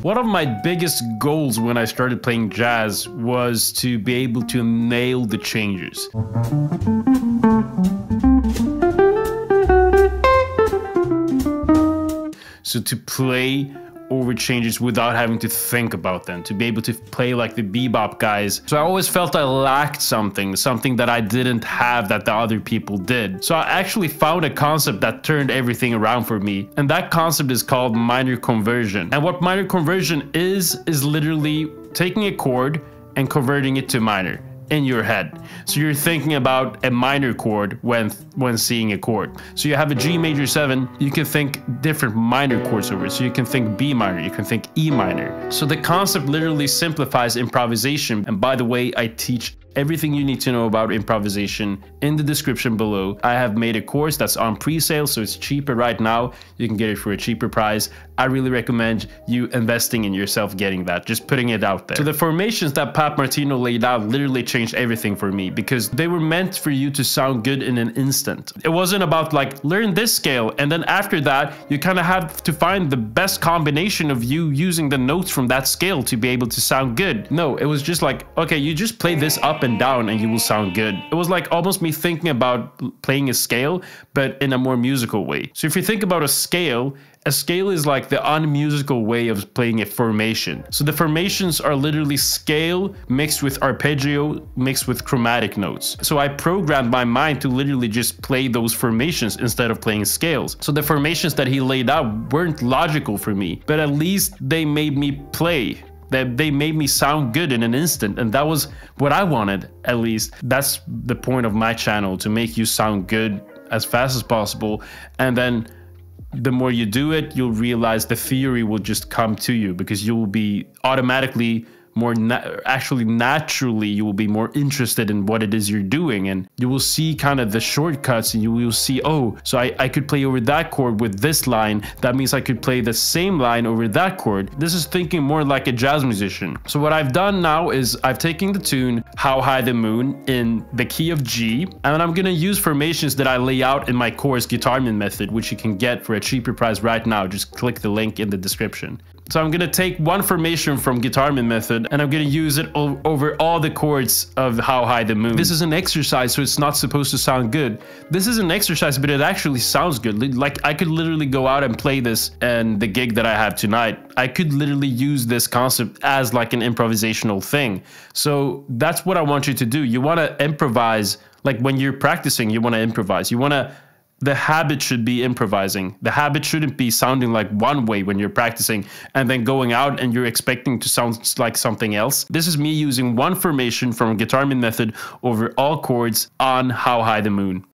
One of my biggest goals when I started playing jazz was to be able to nail the changes. So to play over changes without having to think about them, to be able to play like the bebop guys. So I always felt I lacked something that I didn't have that the other people did. So I actually found a concept that turned everything around for me, and that concept is called minor conversion. And what minor conversion is literally taking a chord and converting it to minor in your head. So you're thinking about a minor chord when seeing a chord. So you have a G major 7, you can think different minor chords over it. So you can think B minor, you can think E minor. So the concept literally simplifies improvisation. And by the way, I teach everything you need to know about improvisation in the description below. I have made a course that's on pre-sale, so it's cheaper right now. You can get it for a cheaper price. I really recommend you investing in yourself getting that, just putting it out there. So the formations that Pat Martino laid out literally changed everything for me, because they were meant for you to sound good in an instant. It wasn't about like, learn this scale, and then after that, you kind of have to find the best combination of you using the notes from that scale to be able to sound good. No, it was just like, okay, you just play this up and down and you will sound good. It was like almost me thinking about playing a scale, but in a more musical way. So if you think about a scale is like the unmusical way of playing a formation. So the formations are literally scale mixed with arpeggio mixed with chromatic notes. So I programmed my mind to literally just play those formations instead of playing scales. So the formations that he laid out weren't logical for me, but at least they made me play. They made me sound good in an instant, and that was what I wanted. At least that's the point of my channel, to make you sound good as fast as possible. And then the more you do it, you'll realize the theory will just come to you, because you will be automatically more naturally you will be more interested in what it is you're doing, and you will see kind of the shortcuts, and you will see, oh, so I could play over that chord with this line, that means I could play the same line over that chord. This is thinking more like a jazz musician. So what I've done now is I've taken the tune How High the Moon in the key of G, and I'm gonna use formations that I lay out in my course Guitarman Method, which you can get for a cheaper price right now. Just click the link in the description. So I'm gonna take one formation from Guitarman Method, and I'm gonna use it over all the chords of How High the Moon. This is an exercise, so it's not supposed to sound good. This is an exercise, but it actually sounds good. Like, I could literally go out and play this, and the gig that I have tonight, I could literally use this concept as like an improvisational thing. So that's what I want you to do. You wanna improvise, like when you're practicing, you wanna improvise. The habit should be improvising. The habit shouldn't be sounding like one way when you're practicing and then going out and you're expecting to sound like something else. This is me using one formation from Guitarman Method over all chords on How High the Moon.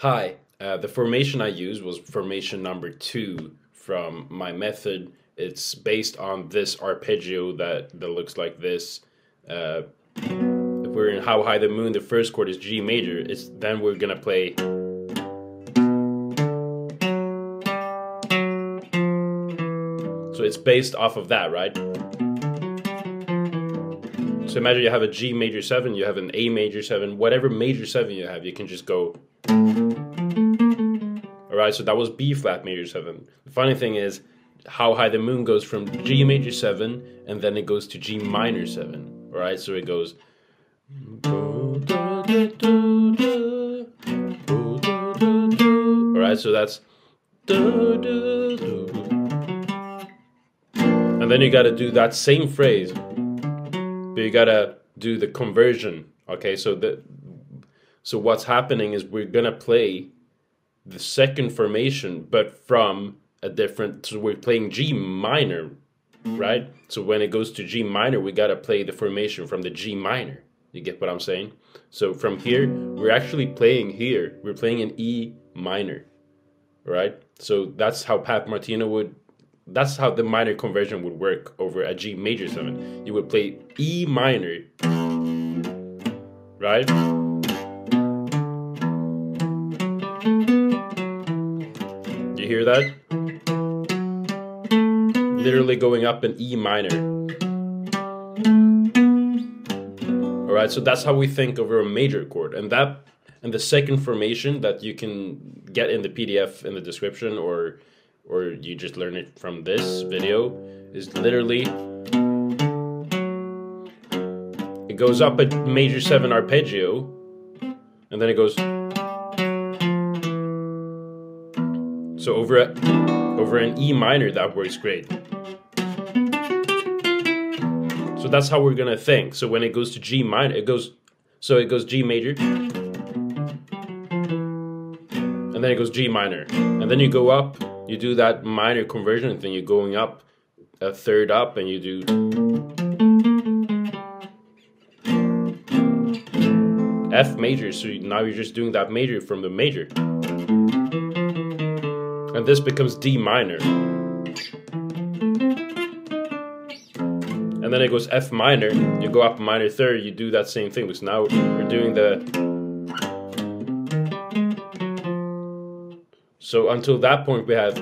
Hi, the formation I used was formation number 2 from my method. It's based on this arpeggio that looks like this. If we're in How High the Moon, the first chord is G major. Then we're gonna play. So it's based off of that, right? So imagine you have a G major 7, you have an A major 7, whatever major 7 you have, you can just go. Alright, so that was B flat major 7. The funny thing is, How High the Moon goes from G major 7, and then it goes to G minor 7. Alright, so it goes. Alright, so that's. And then you gotta do that same phrase, but you gotta do the conversion. Okay, so what's happening is we're gonna play the second formation, but from a different, so we're playing G minor, right? So when it goes to G minor, we gotta play the formation from the G minor. You get what I'm saying? So from here, we're actually playing here. We're playing an E minor, right? So that's how Pat Martino would, that's how the minor conversion would work over a G major 7. You would play E minor, right? You hear that? Literally going up in E minor. Alright, so that's how we think over a major chord. And the second formation that you can get in the PDF in the description, or you just learn it from this video, is literally, it goes up a major 7 arpeggio, and then it goes, so over an E minor, that works great. So that's how we're gonna think. So when it goes to G minor, it goes G major, and then it goes G minor, and then you go up, you do that minor conversion thing, you're going up a third up, and you do F major, so now you're just doing that major from the major, and this becomes D minor, and then it goes F minor, you go up a minor third, you do that same thing, because now we're doing the, so until that point we have,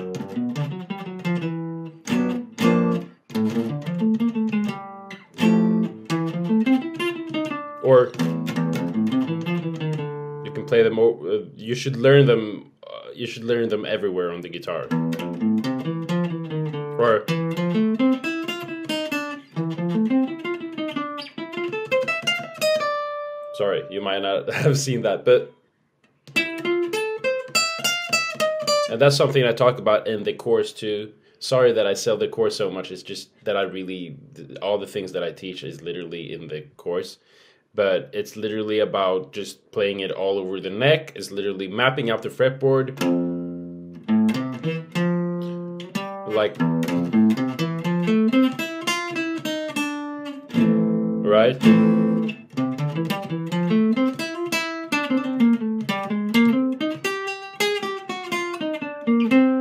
or you can play them, you should learn them everywhere on the guitar. Or sorry, you might not have seen that, but and that's something I talk about in the course too. Sorry that I sell the course so much. It's just that I really, all the things that I teach is literally in the course. But it's literally about just playing it all over the neck. It's literally mapping out the fretboard. Like, right?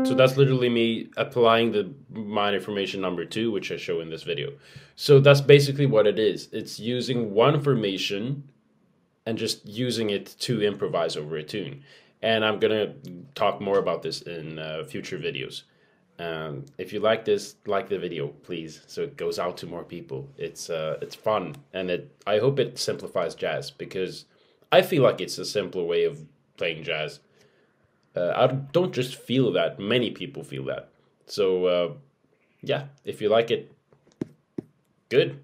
So that's literally me applying the minor formation number 2, which I show in this video. So that's basically what it is. It's using one formation and just using it to improvise over a tune. And I'm gonna talk more about this in future videos. If you like this, like the video, please, so it goes out to more people. It's fun, and I hope it simplifies jazz, because I feel like it's a simpler way of playing jazz. I don't just feel that, many people feel that. So yeah, if you like it, good.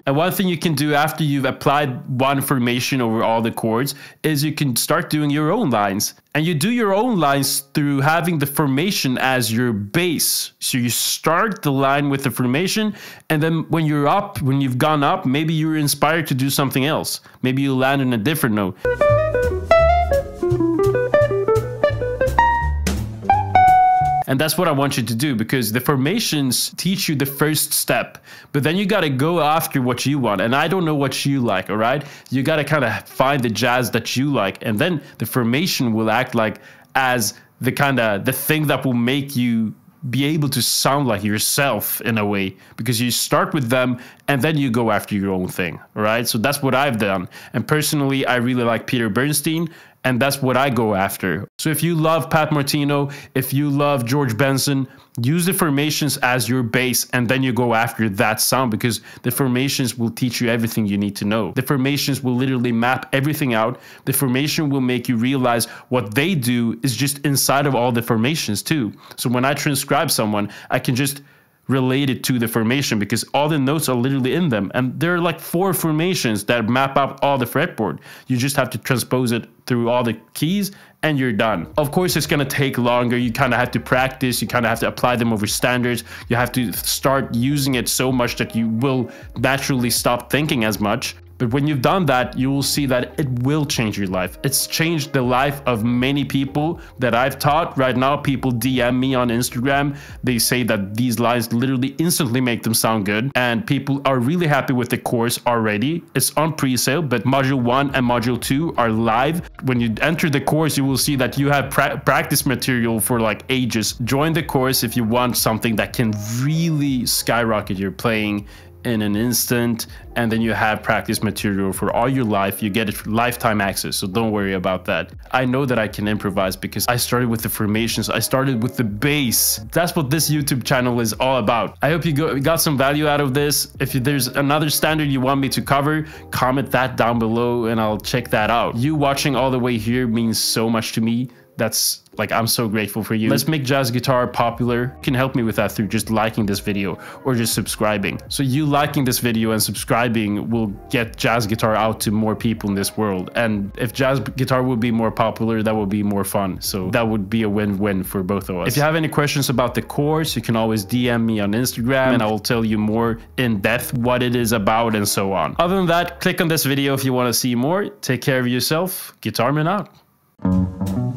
And one thing you can do after you've applied one formation over all the chords is you can start doing your own lines. And you do your own lines through having the formation as your base. So you start the line with the formation, and then when you're up, when you've gone up, maybe you're inspired to do something else. Maybe you land in a different note. And that's what I want you to do, because the formations teach you the first step, but then you got to go after what you want. And I don't know what you like, all right? You got to kind of find the jazz that you like, and then the formation will act like as the thing that will make you be able to sound like yourself in a way, because you start with them and then you go after your own thing, all right? So that's what I've done. And personally, I really like Peter Bernstein, and that's what I go after. So if you love Pat Martino, if you love George Benson, use the formations as your base, and then you go after that sound, because the formations will teach you everything you need to know. The formations will literally map everything out. The formation will make you realize what they do is just inside of all the formations too. So when I transcribe someone, I can just relate it to the formation, because all the notes are literally in them, and there are like 4 formations that map out all the fretboard. You just have to transpose it through all the keys and you're done. Of course, it's gonna take longer. You kind of have to practice. You kind of have to apply them over standards. You have to start using it so much that you will naturally stop thinking as much. But when you've done that, you will see that it will change your life. It's changed the life of many people that I've taught. Right now, people DM me on Instagram. They say that these lines literally instantly make them sound good. And people are really happy with the course already. It's on pre-sale, but module 1 and module 2 are live. When you enter the course, you will see that you have practice material for like ages. Join the course if you want something that can really skyrocket your playing in an instant, and then you have practice material for all your life. You get it lifetime access, so don't worry about that. I know that I can improvise because I started with the formations. I started with the bass. That's what this YouTube channel is all about. I hope you got some value out of this. If there's another standard you want me to cover, comment that down below and I'll check that out. You watching all the way here means so much to me. That's like, I'm so grateful for you. Let's make jazz guitar popular. You can help me with that through just liking this video or just subscribing. So you liking this video and subscribing will get jazz guitar out to more people in this world. And if jazz guitar would be more popular, that would be more fun. So that would be a win-win for both of us. If you have any questions about the course, you can always DM me on Instagram and I will tell you more in depth what it is about and so on. Other than that, click on this video if you want to see more. Take care of yourself. Guitar Man out.